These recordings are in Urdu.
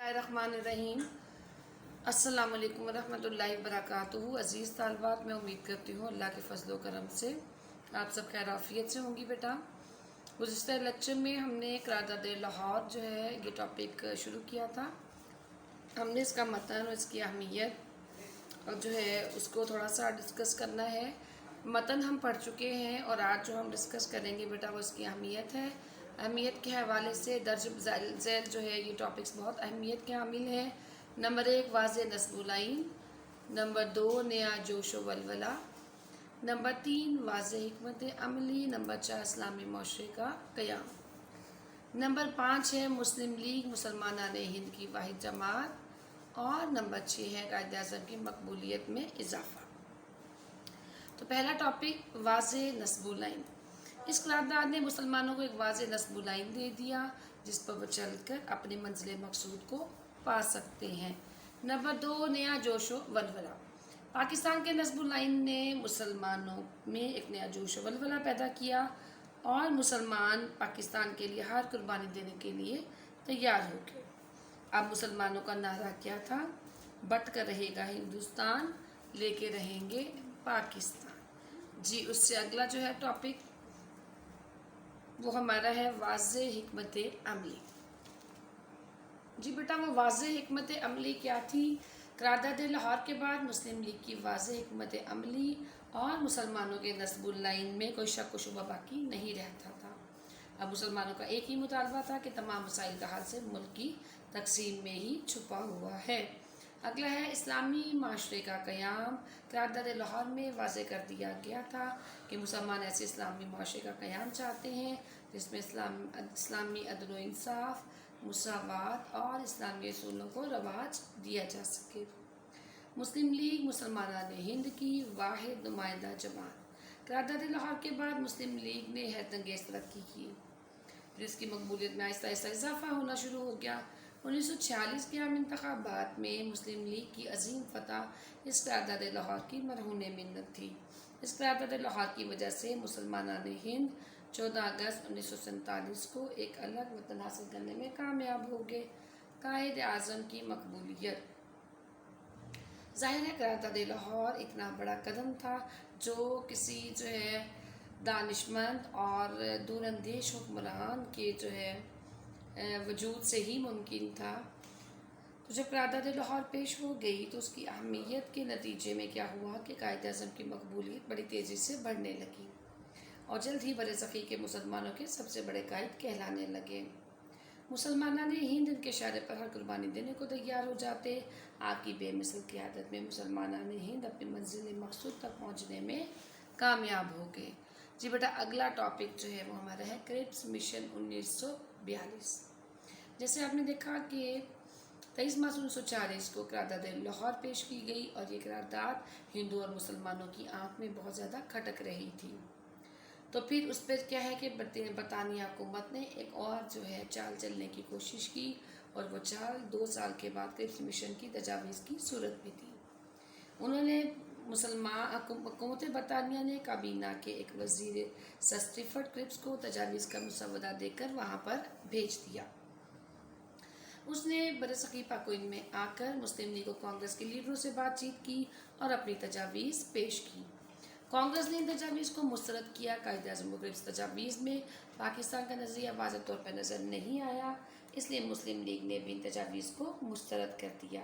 الرحمن الرحیم۔ السلام علیکم ورحمۃ اللہ وبرکاتہ۔ عزیز طالبات، میں امید کرتی ہوں اللہ کے فضل و کرم سے آپ سب خیر عافیت سے ہوں گی بیٹا۔ گزشتہ لیکچر میں ہم نے قرارداد لاہور جو ہے یہ ٹاپک شروع کیا تھا۔ ہم نے اس کا متن اور اس کی اہمیت اور جو ہے اس کو تھوڑا سا ڈسکس کرنا ہے۔ متن ہم پڑھ چکے ہیں اور آج جو ہم ڈسکس کریں گے بیٹا وہ اس کی اہمیت ہے۔ اہمیت کے حوالے سے درج ذیل جو ہے یہ ٹاپکس بہت اہمیت کے حامل ہیں۔ نمبر 1 واضح نصب العین، نمبر 2 نیا جوش و ولولہ، نمبر 3 واضح حکمت عملی، نمبر 4 اسلامی معاشرے کا قیام، نمبر 5 ہے مسلم لیگ مسلمانان ہند کی واحد جماعت، اور نمبر 6 ہے قائد اعظم کی مقبولیت میں اضافہ۔ تو پہلا ٹاپک واضح نصب العین۔ اس قرارداد نے مسلمانوں کو ایک واضح نصب العین دے دیا جس پر وہ چل کر اپنے منزل مقصود کو پا سکتے ہیں۔ نمبر 2 نیا جوش و ولولہ۔ پاکستان کے نصب العین نے مسلمانوں میں ایک نیا جوش و ولولہ پیدا کیا اور مسلمان پاکستان کے لیے ہر قربانی دینے کے لیے تیار ہو گئے۔ اب مسلمانوں کا نعرہ کیا تھا؟ بٹ کر رہے گا ہندوستان، لے کے رہیں گے پاکستان۔ جی اس سے اگلا جو ہے ٹاپک وہ ہمارا ہے واضح حکمت عملی۔ جی بیٹا وہ واضح حکمت عملی کیا تھی؟ قرارداد لاہور کے بعد مسلم لیگ کی واضح حکمت عملی اور مسلمانوں کے نصب العین میں کوئی شک و شبہ باقی نہیں رہتا تھا۔ اب مسلمانوں کا ایک ہی مطالبہ تھا کہ تمام مسائل کا حل سے ملک کی تقسیم میں ہی چھپا ہوا ہے۔ اگلا ہے اسلامی معاشرے کا قیام۔ قرارداد لاہور میں واضح کر دیا گیا تھا کہ مسلمان ایسے اسلامی معاشرے کا قیام چاہتے ہیں جس میں اسلامی عدل و انصاف، مساوات اور اسلامی اصولوں کو رواج دیا جا سکے۔ مسلم لیگ مسلمانان ہند کی واحد نمائندہ جماعت۔ قرارداد لاہور کے بعد مسلم لیگ نے حیرت انگیز ترقی کی، پھر اس کی مقبولیت میں آہستہ آہستہ اضافہ ہونا شروع ہو گیا۔ 1946 کے عام انتخابات میں مسلم لیگ کی عظیم فتح اس قرارداد لاہور کی مرہون منت تھی۔ اس قرارداد لاہور کی وجہ سے مسلمانان ہند 14 اگست 1947 کو ایک الگ وطن حاصل کرنے میں کامیاب ہو گئے۔ قائد اعظم کی مقبولیت۔ ظاہر ہے قرارداد لاہور اتنا بڑا قدم تھا جو کسی جو ہے دانشمند اور دور اندیش حکمران کے جو ہے وجود سے ہی ممکن تھا۔ تو جب قرارداد لاہور پیش ہو گئی تو اس کی اہمیت کے نتیجے میں کیا ہوا کہ قائد اعظم کی مقبولیت بڑی تیزی سے بڑھنے لگی اور جلد ہی بر صغیر کے مسلمانوں کے سب سے بڑے قائد کہلانے لگے۔ مسلمانان ہند ان کے اشارے پر ہر قربانی دینے کو تیار ہو جاتے۔ آپ کی بے مثل قیادت میں مسلمانان ہند اپنے منزل مقصود تک پہنچنے میں کامیاب ہو گئے۔ جی بیٹا اگلا ٹاپک جو ہے وہ ہمارا ہے کرپس مشن 1942۔ جیسے آپ نے دیکھا کہ 23 مارچ 1940 کو قرارداد لاہور پیش کی گئی اور یہ قرارداد ہندو اور مسلمانوں کی آنکھ میں بہت زیادہ کھٹک رہی تھی۔ تو پھر اس پر کیا ہے کہ برطانیہ حکومت نے ایک اور جو ہے چال چلنے کی کوشش کی اور وہ چال 2 سال کے بعد کرپس مشن کی تجاویز کی صورت میں تھی۔ انہوں نے حکومت برطانیہ نے کابینہ کے ایک وزیر سر اسٹیفرڈ کرپس کو تجاویز کا مسودہ دے کر وہاں پر بھیج دیا۔ اس نے برصغیر پاکوان میں آ کر مسلم لیگ و کانگریس کے لیڈروں سے بات چیت کی اور اپنی تجاویز پیش کی۔ کانگریس نے ان تجاویز کو مسترد کیا۔ قائد اعظم کو کرپس تجاویز میں پاکستان کا نظریہ واضح طور پر نظر نہیں آیا، اس لیے مسلم لیگ نے بھی ان تجاویز کو مسترد کر دیا۔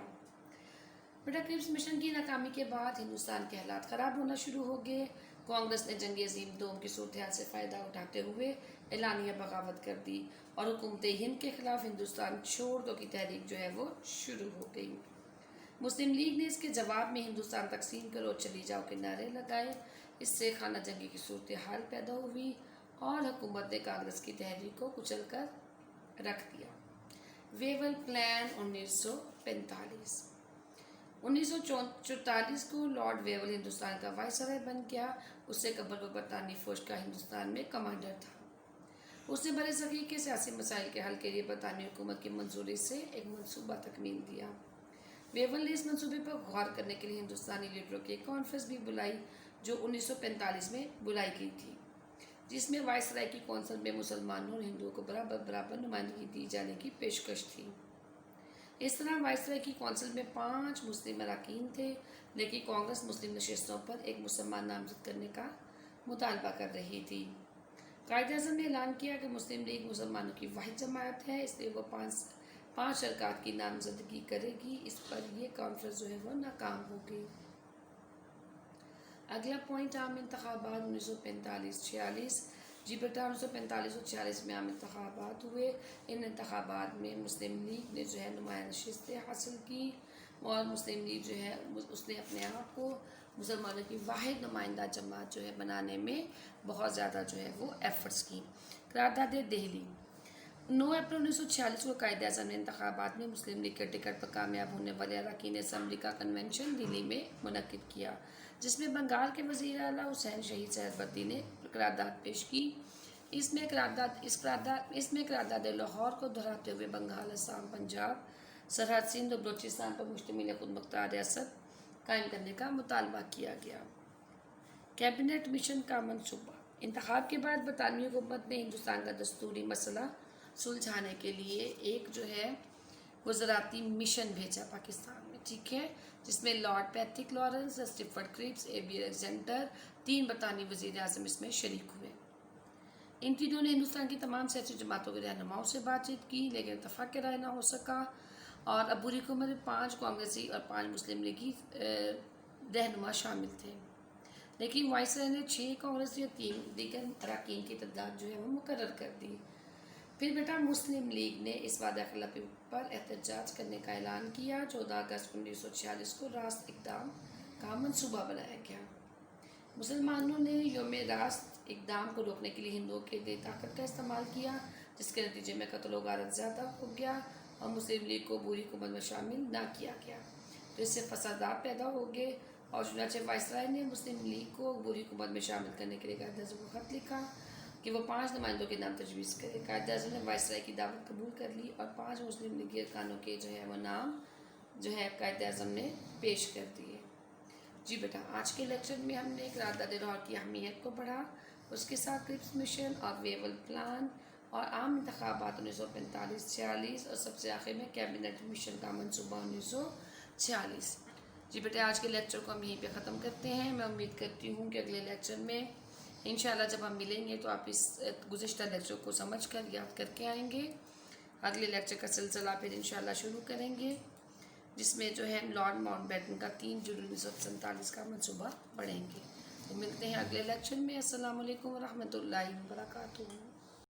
بیٹا کرپس مشن کی ناکامی کے بعد ہندوستان کے حالات خراب ہونا شروع ہو گئے۔ کانگریس نے جنگ عظیم دوم کی صورتحال سے فائدہ اٹھاتے ہوئے اعلانیہ بغاوت کر دی اور حکومت ہند کے خلاف ہندوستان چھوڑ دو کی تحریک جو ہے وہ شروع ہو گئی۔ مسلم لیگ نے اس کے جواب میں ہندوستان تقسیم کرو اور چلی جاؤ کے نعرے لگائے۔ اس سے خانہ جنگی کی صورتحال پیدا ہوئی اور حکومت نے کانگریس کی تحریک کو کچل کر رکھ دیا۔ ویول پلان 1945۔ 1944 کو لارڈ ویول ہندوستان کا وائسرائے بن گیا۔ اس سے قبل وہ برطانوی فوج کا ہندوستان میں کمانڈر تھا۔ اس نے بر صغیر کے سیاسی مسائل کے حل کے لیے برطانوی حکومت کی منظوری سے ایک منصوبہ تکمیل دیا۔ ویول نے اس منصوبے پر غور کرنے کے لیے ہندوستانی لیڈروں کی ایک کانفرنس بھی بلائی جو 1945 میں بلائی گئی تھی، جس میں وائسرائے کی کونسل میں مسلمانوں اور ہندوؤں کو برابر نمائندگی دی جانے کی پیشکش تھی۔ اس طرح وائسرائے کی کونسل میں 5 مسلم اراکین تھے، لیکن کانگریس مسلم نشستوں پر ایک مسلمان نامزد کرنے کا مطالبہ کر رہی تھی۔ قائد اعظم نے اعلان کیا کہ مسلم لیگ مسلمانوں کی واحد جماعت ہے، اس لیے وہ 5 ارکان کی نامزدگی کرے گی۔ اس پر یہ کانفرنس جو ہے وہ ناکام ہو گئی۔ اگلا پوائنٹ عام انتخابات 1945-46۔ جی بیٹا 1945 اور 46 میں عام انتخابات ہوئے۔ ان انتخابات میں مسلم لیگ نے جو ہے نمایاں نشستیں حاصل کی، اور مسلم لیگ جو ہے اس نے اپنے آپ کو مسلمانوں کی واحد نمائندہ جماعت جو ہے بنانے میں بہت زیادہ جو ہے وہ ایفرٹس کی۔ قرارداد دہلی 9 اپریل 1946 کو قائد اعظم نے انتخابات میں مسلم لیگ کے ٹکٹ پر کامیاب ہونے والے اراکین اسمبلی کا کنونشن دلی میں منعقد کیا، جس میں بنگال کے وزیر اعلیٰ حسین شہید سہروردی نے قرارداد پیش کی۔ اس میں قرارداد لاہور کو دہراتے ہوئے بنگال، آسام، پنجاب، سرحد سندھ اور بلوچستان پر مشتمل خود مختار ریاست قائم کرنے کا مطالبہ کیا گیا۔ کیبنٹ مشن کا منصوبہ انتخاب کے بعد برطانوی حکومت نے ہندوستان کا دستوری مسئلہ سلجھانے کے لیے ایک جو ہے وزاراتی مشن بھیجا پاکستان میں، ٹھیک ہے، جس میں Lord Patrick Lawrence, Stafford Cripps, A B Alexander, 3 برطانوی وزیر اعظم اس میں شریک ہوئے۔ ان تینوں نے ہندوستان کی تمام سیاسی جماعتوں کے رہنماؤں سے بات چیت کی، لیکن اتفاق رائے نہ ہو سکا، اور عبوری حکومت میں 5 کانگریسی اور 5 مسلم لیگی رہنما شامل تھے، لیکن وائسرائے نے 6 کانگریسی اور 3 دیگر اراکین کی تعداد جو ہے وہ مقرر کر دی۔ پھر بیٹا مسلم لیگ نے اس وعدہ خلافی پر احتجاج کرنے کا اعلان کیا۔ 14 اگست 1946 کو راست اقدام کا منصوبہ بنایا گیا۔ مسلمانوں نے یوم راست اقدام کو روکنے کے لیے ہندوؤں کے لیے طاقت کا استعمال کیا، جس کے نتیجے میں قتل و غارت زیادہ ہو گیا اور مسلم لیگ کو عبوری حکومت میں شامل نہ کیا گیا، تو اس سے فسادات پیدا ہو گئے، اور چنانچہ وائسرائے نے مسلم لیگ کو عبوری حکومت میں شامل کرنے کے لیے قائد اعظم کو خط لکھا کہ وہ 5 نمائندوں کے نام تجویز کرے۔ قائد اعظم نے وائسرائے کی دعوت قبول کر لی اور 5 مسلم لیگی ارکانوں کے جو ہے وہ نام جو ہے قائد اعظم نے پیش کر دیے۔ جی بیٹا آج کے لیکچر میں ہم نے قرارداد لاہور کی اہمیت کو پڑھا، اس کے ساتھ کرپس مشن اور ویول پلان اور عام انتخابات 1945-46 اور سب سے آخر میں کیبنٹ مشن کا منصوبہ 1946۔ جی بیٹا آج کے لیکچر کو ہم یہیں پہ ختم کرتے ہیں۔ میں امید کرتی ہوں کہ اگلے لیکچر میں انشاءاللہ جب ہم ملیں گے تو آپ اس گزشتہ لیکچر کو سمجھ کر یاد کر کے آئیں گے۔ اگلے لیکچر کا سلسلہ پھر انشاءاللہ شروع کریں گے، جس میں جو ہے لارڈ ماؤنٹ بیٹن کا 3 جولائی 1947 کا منصوبہ پڑھیں گے۔ تو ملتے ہیں اگلے لیکچر میں۔ السلام علیکم ورحمۃ اللہ وبرکاتہ۔